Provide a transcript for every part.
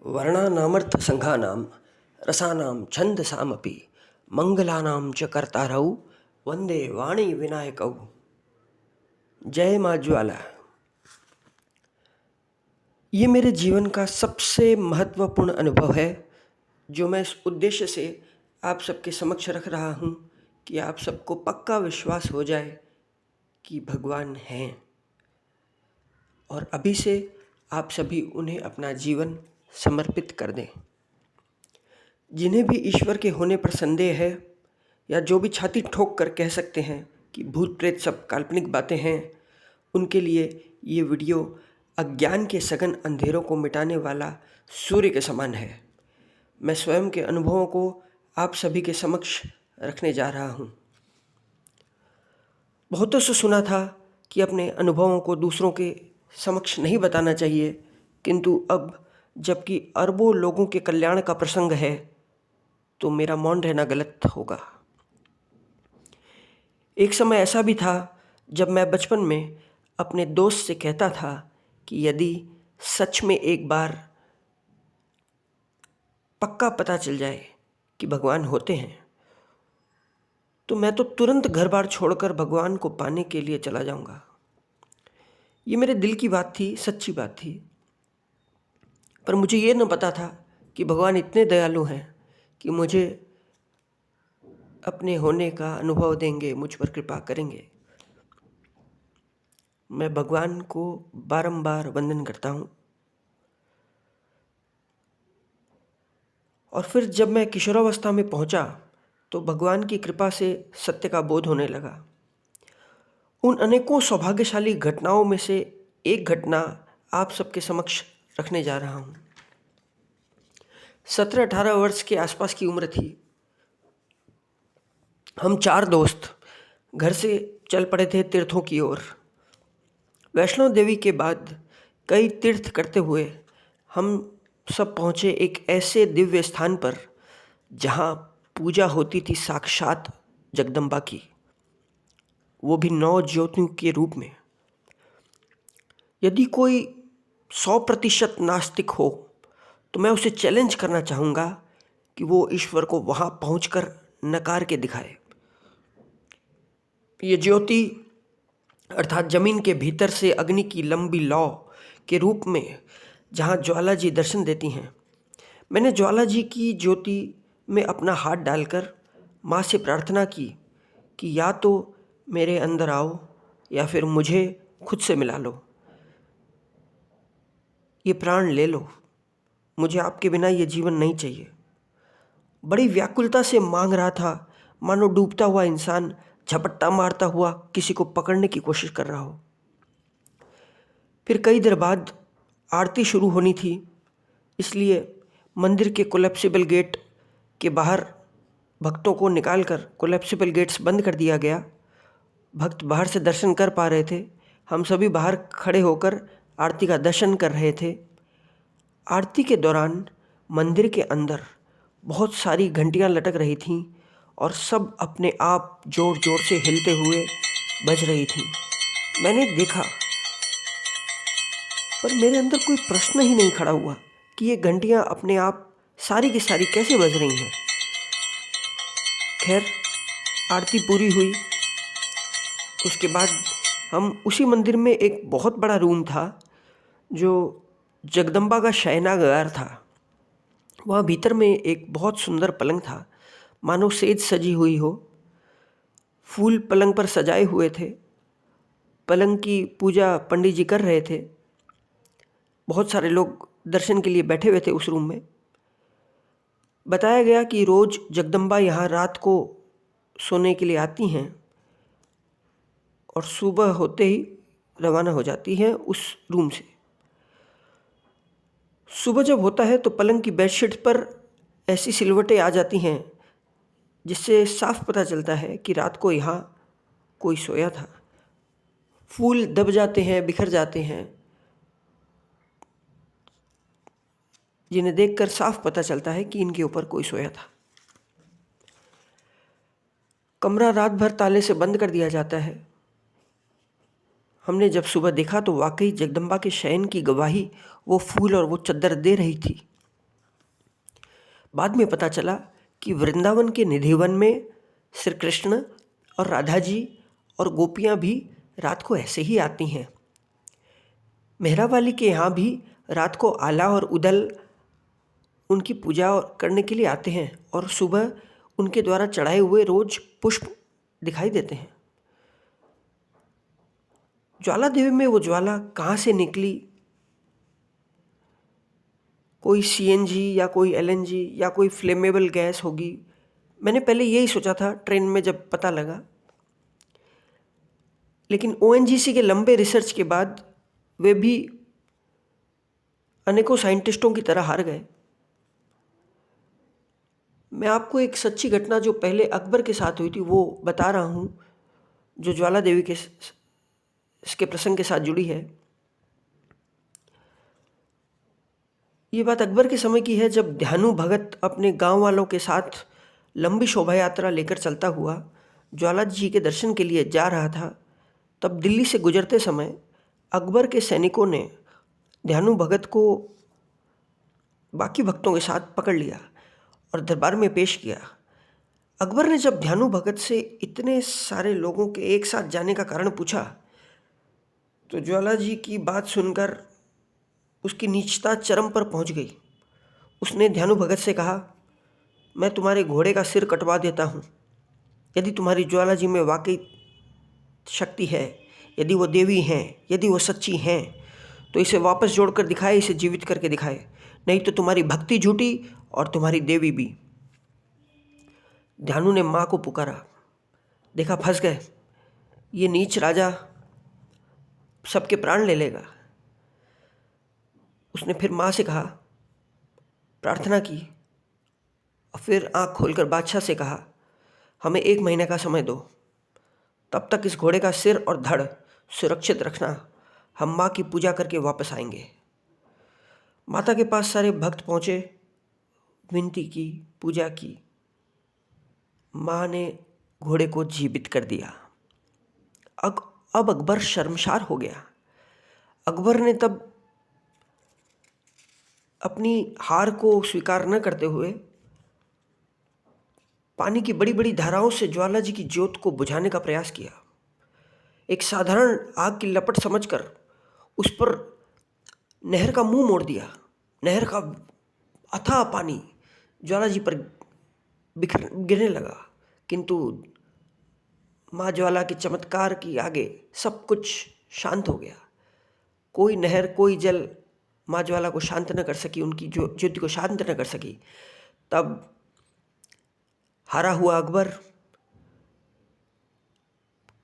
वर्णानामर्थसङ्घानां रसानां छन्दसामपि मंगलानां च कर्तारौ वंदे वाणी विनायकौ। जय माँ ज्वाला। ये मेरे जीवन का सबसे महत्वपूर्ण अनुभव है जो मैं इस उद्देश्य से आप सबके समक्ष रख रहा हूँ कि आप सबको पक्का विश्वास हो जाए कि भगवान हैं और अभी से आप सभी उन्हें अपना जीवन समर्पित कर दें। जिन्हें भी ईश्वर के होने पर संदेह है या जो भी छाती ठोक कर कह सकते हैं कि भूत प्रेत सब काल्पनिक बातें हैं, उनके लिए ये वीडियो अज्ञान के सघन अंधेरों को मिटाने वाला सूर्य के समान है। मैं स्वयं के अनुभवों को आप सभी के समक्ष रखने जा रहा हूँ। बहुतों से सुना था कि अपने अनुभवों को दूसरों के समक्ष नहीं बताना चाहिए, किंतु अब जबकि अरबों लोगों के कल्याण का प्रसंग है तो मेरा मौन रहना गलत होगा। एक समय ऐसा भी था जब मैं बचपन में अपने दोस्त से कहता था कि यदि सच में एक बार पक्का पता चल जाए कि भगवान होते हैं तो मैं तो तुरंत घर बार छोड़कर भगवान को पाने के लिए चला जाऊंगा। ये मेरे दिल की बात थी, सच्ची बात थी। पर मुझे ये न पता था कि भगवान इतने दयालु हैं कि मुझे अपने होने का अनुभव देंगे, मुझ पर कृपा करेंगे। मैं भगवान को बारंबार वंदन करता हूँ। और फिर जब मैं किशोरावस्था में पहुँचा तो भगवान की कृपा से सत्य का बोध होने लगा। उन अनेकों सौभाग्यशाली घटनाओं में से एक घटना आप सबके समक्ष रखने जा रहा हूँ। 17-18 वर्ष के आसपास की उम्र थी। हम 4 दोस्त घर से चल पड़े थे तीर्थों की ओर। वैष्णो देवी के बाद कई तीर्थ करते हुए हम सब पहुँचे एक ऐसे दिव्य स्थान पर जहाँ पूजा होती थी साक्षात जगदम्बा की, वो भी 9 ज्योतियों के रूप में। यदि कोई 100% नास्तिक हो तो मैं उसे चैलेंज करना चाहूँगा कि वो ईश्वर को वहाँ पहुँचकर नकार के दिखाए। ये ज्योति अर्थात जमीन के भीतर से अग्नि की लंबी लौ के रूप में जहाँ ज्वाला जी दर्शन देती हैं। मैंने ज्वाला जी की ज्योति में अपना हाथ डालकर माँ से प्रार्थना की कि या तो मेरे अंदर आओ या फिर मुझे खुद से मिला लो, ये प्राण ले लो, मुझे आपके बिना ये जीवन नहीं चाहिए। बड़ी व्याकुलता से मांग रहा था, मानो डूबता हुआ इंसान झपट्टा मारता हुआ किसी को पकड़ने की कोशिश कर रहा हो। फिर कई देर बाद आरती शुरू होनी थी, इसलिए मंदिर के कोलैप्सिबल गेट के बाहर भक्तों को निकालकर कोलैप्सिबल गेट्स बंद कर दिया गया। भक्त बाहर से दर्शन कर पा रहे थे। हम सभी बाहर खड़े होकर आरती का दर्शन कर रहे थे। आरती के दौरान मंदिर के अंदर बहुत सारी घंटियां लटक रही थीं और सब अपने आप जोर जोर से हिलते हुए बज रही थीं। मैंने देखा, पर मेरे अंदर कोई प्रश्न ही नहीं खड़ा हुआ कि ये घंटियां अपने आप सारी की सारी कैसे बज रही हैं। खैर, आरती पूरी हुई। उसके बाद हम उसी मंदिर में एक बहुत बड़ा रूम था जो जगदम्बा का शयनागार था। वहाँ भीतर में एक बहुत सुंदर पलंग था, मानो सेज सजी हुई हो। फूल पलंग पर सजाए हुए थे। पलंग की पूजा पंडित जी कर रहे थे। बहुत सारे लोग दर्शन के लिए बैठे हुए थे उस रूम में। बताया गया कि रोज़ जगदम्बा यहाँ रात को सोने के लिए आती हैं और सुबह होते ही रवाना हो जाती हैं उस रूम से। सुबह जब होता है तो पलंग की बेडशीट पर ऐसी सिलवटें आ जाती हैं जिससे साफ पता चलता है कि रात को यहाँ कोई सोया था। फूल दब जाते हैं, बिखर जाते हैं, जिन्हें देखकर साफ पता चलता है कि इनके ऊपर कोई सोया था। कमरा रात भर ताले से बंद कर दिया जाता है। हमने जब सुबह देखा तो वाकई जगदम्बा के शयन की गवाही वो फूल और वो चद्दर दे रही थी। बाद में पता चला कि वृंदावन के निधिवन में श्री कृष्ण और राधा जी और गोपियाँ भी रात को ऐसे ही आती हैं। मेहरावाली के यहाँ भी रात को आला और उदल उनकी पूजा करने के लिए आते हैं और सुबह उनके द्वारा चढ़ाए हुए रोज पुष्प दिखाई देते हैं। ज्वाला देवी में वो ज्वाला कहाँ से निकली, कोई सीएनजी या कोई एलएनजी या कोई फ्लेमेबल गैस होगी, मैंने पहले यही सोचा था ट्रेन में जब पता लगा। लेकिन ओएनजीसी के लंबे रिसर्च के बाद वे भी अनेकों साइंटिस्टों की तरह हार गए। मैं आपको एक सच्ची घटना जो पहले अकबर के साथ हुई थी वो बता रहा हूँ, जो ज्वाला देवी के इसके प्रसंग के साथ जुड़ी है। ये बात अकबर के समय की है, जब ध्यानु भगत अपने गांव वालों के साथ लंबी शोभा यात्रा लेकर चलता हुआ ज्वाला जी के दर्शन के लिए जा रहा था। तब दिल्ली से गुजरते समय अकबर के सैनिकों ने ध्यानु भगत को बाकी भक्तों के साथ पकड़ लिया और दरबार में पेश किया। अकबर ने जब ध्यानु भगत से इतने सारे लोगों के एक साथ जाने का कारण पूछा तो ज्वाला जी की बात सुनकर उसकी नीचता चरम पर पहुंच गई। उसने ध्यानु भगत से कहा, मैं तुम्हारे घोड़े का सिर कटवा देता हूँ। यदि तुम्हारी ज्वाला जी में वाकई शक्ति है, यदि वो देवी हैं, यदि वो सच्ची हैं, तो इसे वापस जोड़कर दिखाए, इसे जीवित करके दिखाए, नहीं तो तुम्हारी भक्ति झूठी और तुम्हारी देवी भी। ध्यानु ने माँ को पुकारा, देखा फंस गए, ये नीच राजा सबके प्राण ले लेगा। उसने फिर माँ से कहा, प्रार्थना की और फिर आँख खोलकर बादशाह से कहा, हमें 1 महीने का समय दो, तब तक इस घोड़े का सिर और धड़ सुरक्षित रखना, हम माँ की पूजा करके वापस आएंगे। माता के पास सारे भक्त पहुँचे, विनती की, पूजा की। माँ ने घोड़े को जीवित कर दिया। अब अकबर शर्मसार हो गया। अकबर ने तब अपनी हार को स्वीकार न करते हुए पानी की बड़ी बड़ी धाराओं से ज्वाला जी की ज्योत को बुझाने का प्रयास किया। एक साधारण आग की लपट समझकर उस पर नहर का मुंह मोड़ दिया। नहर का अथाह पानी ज्वाला जी पर गिरने लगा, किंतु माँ ज्वाला के चमत्कार की आगे सब कुछ शांत हो गया। कोई नहर, कोई जल माँ ज्वाला को शांत न कर सकी, उनकी ज्योति को शांत न कर सकी। तब हारा हुआ अकबर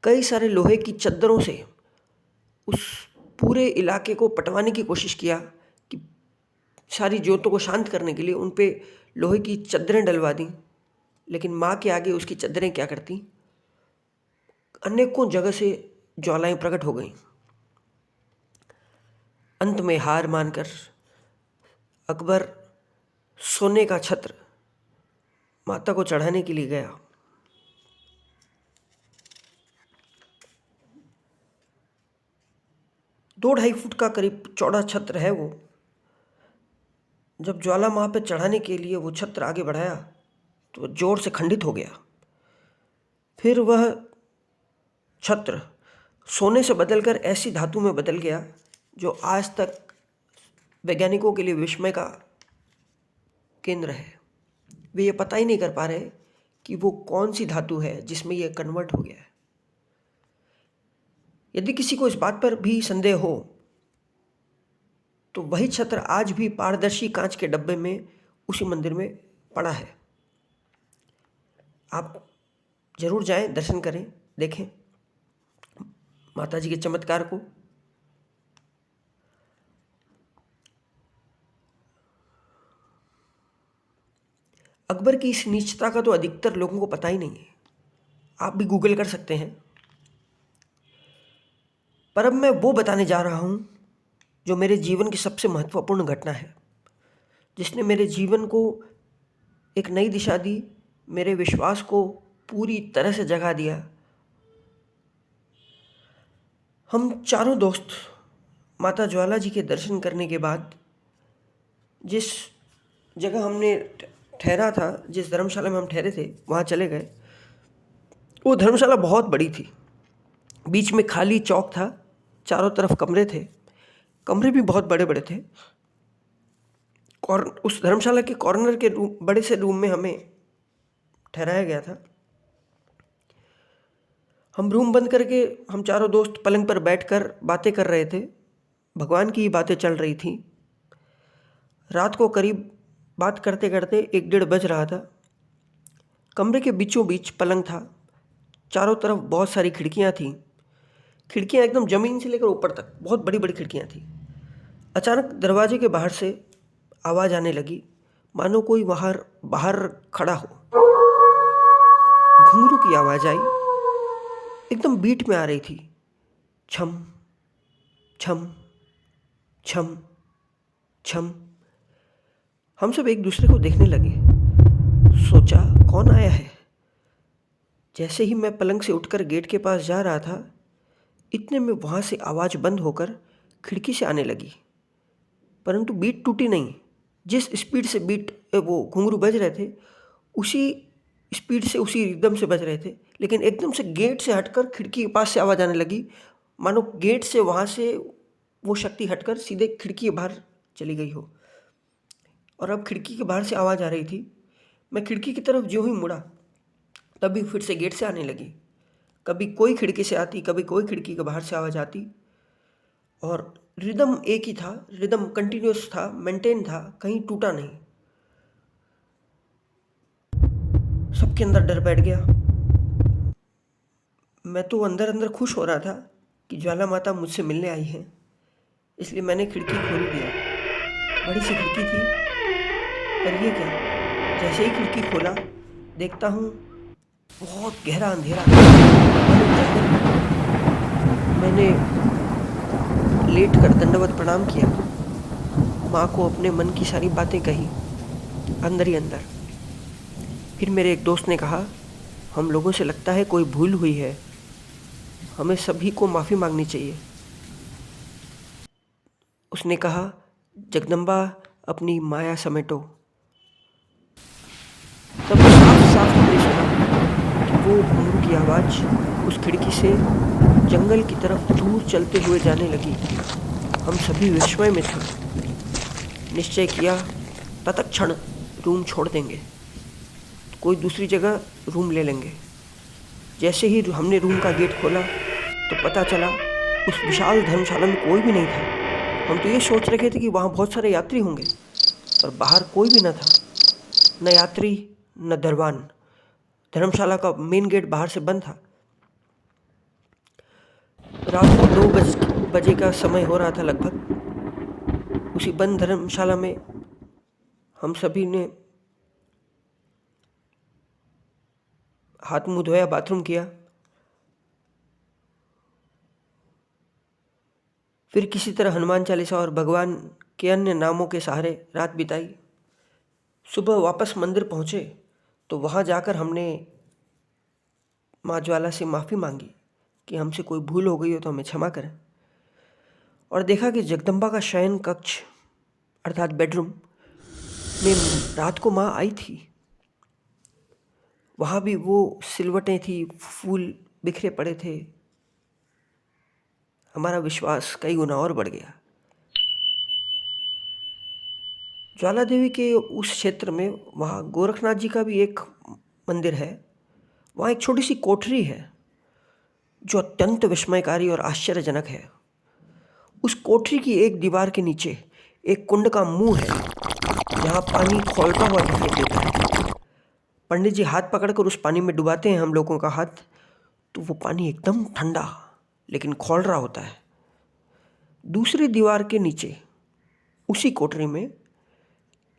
कई सारे लोहे की चद्दरों से उस पूरे इलाके को पटवाने की कोशिश किया कि सारी ज्योतों को शांत करने के लिए उन पे लोहे की चद्दरें डलवा दी। लेकिन माँ के आगे उसकी चद्दरें क्या करती, अनेकों जगह से ज्वालाएं प्रकट हो गईं। अंत में हार मानकर अकबर सोने का छत्र माता को चढ़ाने के लिए गया। 2-2.5 फुट का करीब चौड़ा छत्र है वो। जब ज्वाला माँ पे चढ़ाने के लिए वो छत्र आगे बढ़ाया तो जोर से खंडित हो गया। फिर वह छत्र सोने से बदलकर ऐसी धातु में बदल गया जो आज तक वैज्ञानिकों के लिए विस्मय का केंद्र है। वे ये पता ही नहीं कर पा रहे कि वो कौन सी धातु है जिसमें ये कन्वर्ट हो गया है। यदि किसी को इस बात पर भी संदेह हो तो वही छत्र आज भी पारदर्शी कांच के डब्बे में उसी मंदिर में पड़ा है। आप जरूर जाएं, दर्शन करें, देखें माता जी के चमत्कार को। अकबर की इस नीचता का तो अधिकतर लोगों को पता ही नहीं है। आप भी गूगल कर सकते हैं। पर अब मैं वो बताने जा रहा हूँ जो मेरे जीवन की सबसे महत्वपूर्ण घटना है, जिसने मेरे जीवन को एक नई दिशा दी, मेरे विश्वास को पूरी तरह से जगा दिया। हम चारों दोस्त माता ज्वाला जी के दर्शन करने के बाद जिस जगह हमने ठहरा था, जिस धर्मशाला में हम ठहरे थे वहाँ चले गए। वो धर्मशाला बहुत बड़ी थी, बीच में खाली चौक था, चारों तरफ कमरे थे, कमरे भी बहुत बड़े बड़े थे। उस धर्मशाला के कॉर्नर के रूम, बड़े से रूम में हमें ठहराया गया था। हम रूम बंद करके हम चारों दोस्त पलंग पर बैठकर बातें कर रहे थे। भगवान की ही बातें चल रही थी। रात को करीब बात करते करते 1-1:30 बज रहा था। कमरे के बीचों बीच पलंग था, चारों तरफ बहुत सारी खिड़कियां थीं। खिड़कियां एकदम ज़मीन से लेकर ऊपर तक बहुत बड़ी बड़ी खिड़कियां थीं। अचानक दरवाजे के बाहर से आवाज़ आने लगी, मानो कोई बाहर खड़ा हो। घुंघरू की आवाज़ आई, एकदम बीट में आ रही थी, छम छम छम छम। हम सब एक दूसरे को देखने लगे। सोचा कौन आया है। जैसे ही मैं पलंग से उठकर गेट के पास जा रहा था, इतने में वहाँ से आवाज़ बंद होकर खिड़की से आने लगी, परंतु बीट टूटी नहीं। जिस स्पीड से वो घुंघरू बज रहे थे, उसी स्पीड से, उसी रिदम से बज रहे थे, लेकिन एकदम से गेट से हटकर खिड़की के पास से आवाज़ आने लगी, मानो गेट से वहाँ से वो शक्ति हटकर सीधे खिड़की के बाहर चली गई हो। और अब खिड़की के बाहर से आवाज़ आ रही थी। मैं खिड़की की तरफ जो ही मुड़ा, तभी फिर से गेट से आने लगी। कभी कोई खिड़की से आती, कभी कोई खिड़की के बाहर से आवाज़ आती, और रिदम एक ही था, रिदम कंटिन्यूस था, मेंटेन था, कहीं टूटा नहीं। सबके अंदर डर बैठ गया। मैं तो अंदर अंदर खुश हो रहा था कि ज्वाला माता मुझसे मिलने आई हैं, इसलिए मैंने खिड़की खोल दिया। बड़ी सी खिड़की थी, पर ये क्या, जैसे ही खिड़की खोला देखता हूँ बहुत गहरा अंधेरा, मानो जंगल। मैंने लेट कर दंडवत प्रणाम किया, माँ को अपने मन की सारी बातें कही अंदर ही अंदर। फिर मेरे एक दोस्त ने कहा, हम लोगों से लगता है कोई भूल हुई है, हमें सभी को माफ़ी मांगनी चाहिए। उसने कहा, जगदम्बा अपनी माया समेटो। तब साफ साफ हमने सुना कि वो घुंघरू की आवाज़ उस खिड़की से जंगल की तरफ दूर चलते हुए जाने लगी। हम सभी विस्मय में थे। निश्चय किया, तत्क्षण रूम छोड़ देंगे, कोई दूसरी जगह रूम ले लेंगे। जैसे ही हमने रूम का गेट खोला तो पता चला उस विशाल धर्मशाला में कोई भी नहीं था। हम तो ये सोच रखे थे कि वहाँ बहुत सारे यात्री होंगे, पर बाहर कोई भी न था, न यात्री न दरबान। धर्मशाला का मेन गेट बाहर से बंद था। रात को 2 बजे का समय हो रहा था लगभग। उसी बंद धर्मशाला में हम सभी ने हाथ मुँह धोया, बाथरूम किया, फिर किसी तरह हनुमान चालीसा और भगवान के अन्य नामों के सहारे रात बिताई। सुबह वापस मंदिर पहुँचे तो वहाँ जाकर हमने माँ ज्वाला से माफ़ी मांगी कि हमसे कोई भूल हो गई हो तो हमें क्षमा करें। और देखा कि जगदम्बा का शयन कक्ष अर्थात बेडरूम में रात को माँ आई थी। वहाँ भी वो सिलवटें थी, फूल बिखरे पड़े थे। हमारा विश्वास कई गुना और बढ़ गया। ज्वाला देवी के उस क्षेत्र में वहाँ गोरखनाथ जी का भी एक मंदिर है। वहाँ एक छोटी सी कोठरी है जो अत्यंत विस्मयकारी और आश्चर्यजनक है। उस कोठरी की एक दीवार के नीचे एक कुंड का मुंह है जहाँ पानी खौलता हुआ दिखाई देता है। पंडित जी हाथ पकड़कर उस पानी में डुबाते हैं हम लोगों का हाथ, तो वो पानी एकदम ठंडा लेकिन खौल रहा होता है। दूसरी दीवार के नीचे उसी कोठरी में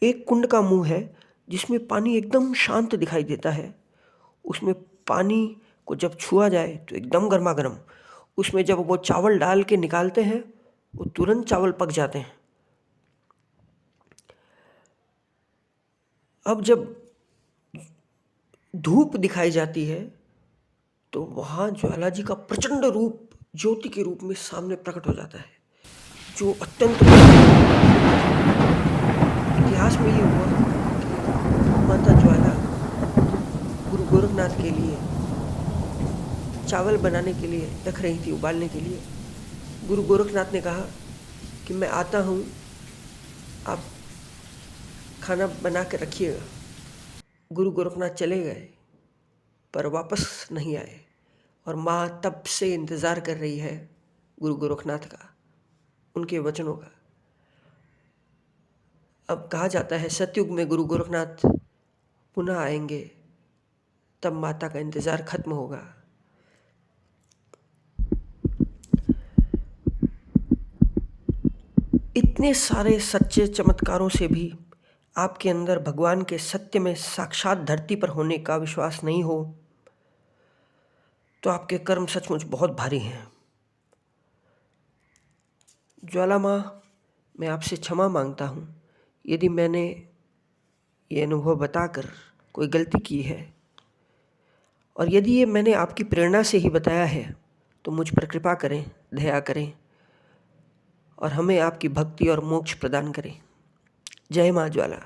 एक कुंड का मुंह है जिसमें पानी एकदम शांत दिखाई देता है। उसमें पानी को जब छुआ जाए तो एकदम गर्मा गर्म। उसमें जब वो चावल डाल के निकालते हैं वो तुरंत चावल पक जाते हैं। अब जब धूप दिखाई जाती है तो वहाँ ज्वाला जी का प्रचंड रूप ज्योति के रूप में सामने प्रकट हो जाता है, जो अत्यंत इतिहास में ये हुआ कि माता ज्वाला गुरु गोरखनाथ के लिए चावल बनाने के लिए रख रही थी, उबालने के लिए। गुरु गोरखनाथ ने कहा कि मैं आता हूँ, आप खाना बना के रखिएगा। गुरु गोरखनाथ चले गए पर वापस नहीं आए और माँ तब से इंतज़ार कर रही है गुरु गोरखनाथ का, उनके वचनों का। अब कहा जाता है सतयुग में गुरु गोरखनाथ पुनः आएंगे, तब माता का इंतज़ार खत्म होगा। इतने सारे सच्चे चमत्कारों से भी आपके अंदर भगवान के सत्य में साक्षात धरती पर होने का विश्वास नहीं हो तो आपके कर्म सचमुच बहुत भारी हैं। ज्वाला माँ, मैं आपसे क्षमा मांगता हूँ यदि मैंने ये अनुभव बताकर कोई गलती की है, और यदि ये मैंने आपकी प्रेरणा से ही बताया है तो मुझ पर कृपा करें, दया करें और हमें आपकी भक्ति और मोक्ष प्रदान करें। जय माँ ज्वाला।